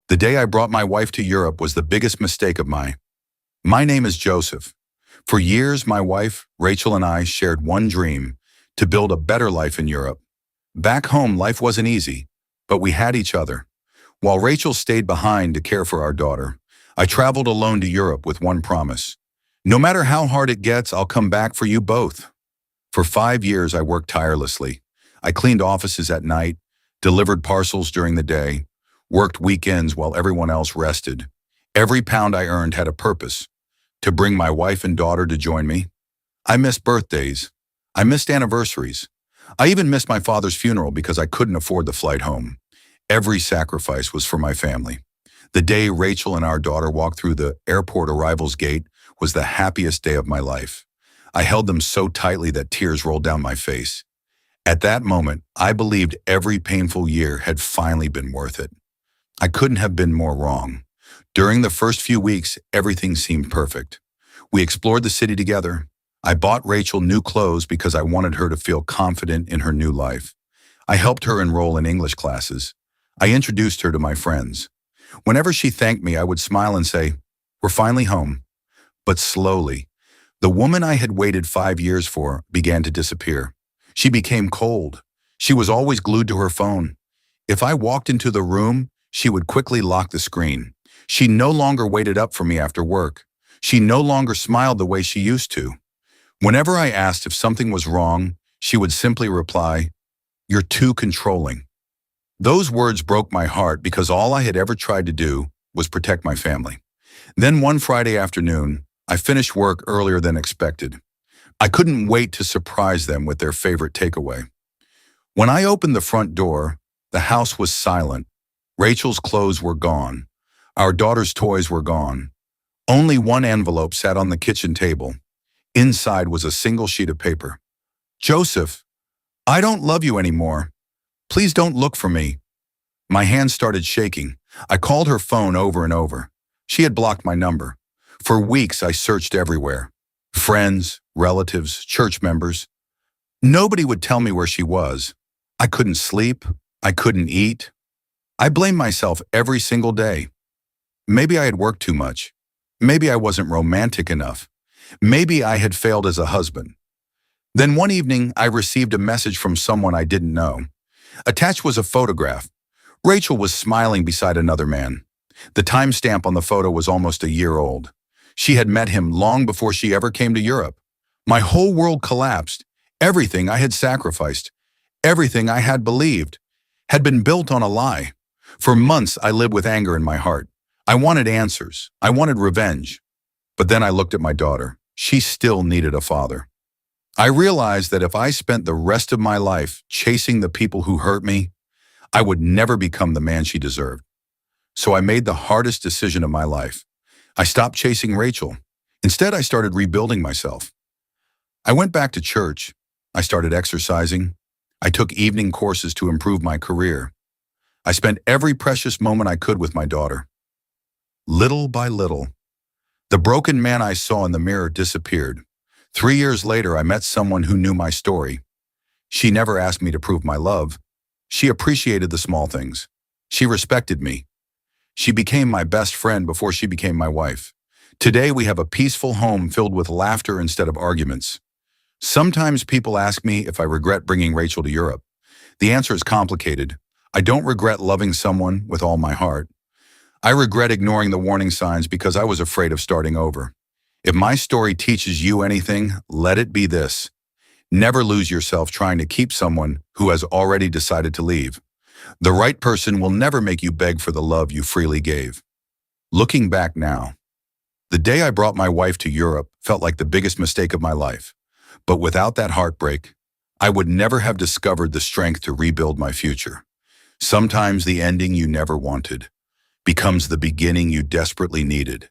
The day I brought my wife to Europe was the biggest mistake of mine. My name is Joseph. For years, my wife, Rachel, and I shared one dream: to build a better life in Europe. Back home, life wasn't easy, but we had each other. While Rachel stayed behind to care for our daughter, I traveled alone to Europe with one promise: no matter how hard it gets, I'll come back for you both. For 5 years, I worked tirelessly. I cleaned offices at night, delivered parcels during the day, worked weekends while everyone else rested. Every pound I earned had a purpose: to bring my wife and daughter to join me. I missed birthdays. I missed anniversaries. I even missed my father's funeral because I couldn't afford the flight home. Every sacrifice was for my family. The day Rachel and our daughter walked through the airport arrivals gate was the happiest day of my life. I held them so tightly that tears rolled down my face. At that moment, I believed every painful year had finally been worth it. I couldn't have been more wrong. During the first few weeks, everything seemed perfect. We explored the city together. I bought Rachel new clothes because I wanted her to feel confident in her new life. I helped her enroll in English classes. I introduced her to my friends. Whenever she thanked me, I would smile and say, "We're finally home." But slowly, the woman I had waited 5 years for began to disappear. She became cold. She was always glued to her phone. If I walked into the room, she would quickly lock the screen. She no longer waited up for me after work. She no longer smiled the way she used to. Whenever I asked if something was wrong, she would simply reply, "You're too controlling." Those words broke my heart because all I had ever tried to do was protect my family. Then one Friday afternoon, I finished work earlier than expected. I couldn't wait to surprise them with their favorite takeaway. When I opened the front door, the house was silent. Rachel's clothes were gone. Our daughter's toys were gone. Only one envelope sat on the kitchen table. Inside was a single sheet of paper. "Joseph, I don't love you anymore. Please don't look for me." My hands started shaking. I called her phone over and over. She had blocked my number. For weeks, I searched everywhere. Friends, relatives, church members. Nobody would tell me where she was. I couldn't sleep. I couldn't eat. I blamed myself every single day. Maybe I had worked too much. Maybe I wasn't romantic enough. Maybe I had failed as a husband. Then one evening, I received a message from someone I didn't know. Attached was a photograph. Rachel was smiling beside another man. The timestamp on the photo was almost a year old. She had met him long before she ever came to Europe. My whole world collapsed. Everything I had sacrificed, everything I had believed, had been built on a lie. For months, I lived with anger in my heart. I wanted answers. I wanted revenge. But then I looked at my daughter. She still needed a father. I realized that if I spent the rest of my life chasing the people who hurt me, I would never become the man she deserved. So I made the hardest decision of my life. I stopped chasing Rachel. Instead, I started rebuilding myself. I went back to church. I started exercising. I took evening courses to improve my career. I spent every precious moment I could with my daughter. Little by little, the broken man I saw in the mirror disappeared. 3 years later, I met someone who knew my story. She never asked me to prove my love. She appreciated the small things. She respected me. She became my best friend before she became my wife. Today, we have a peaceful home filled with laughter instead of arguments. Sometimes people ask me if I regret bringing Rachel to Europe. The answer is complicated. I don't regret loving someone with all my heart. I regret ignoring the warning signs because I was afraid of starting over. If my story teaches you anything, let it be this: never lose yourself trying to keep someone who has already decided to leave. The right person will never make you beg for the love you freely gave. Looking back now, the day I brought my wife to Europe felt like the biggest mistake of my life. But without that heartbreak, I would never have discovered the strength to rebuild my future. Sometimes the ending you never wanted becomes the beginning you desperately needed.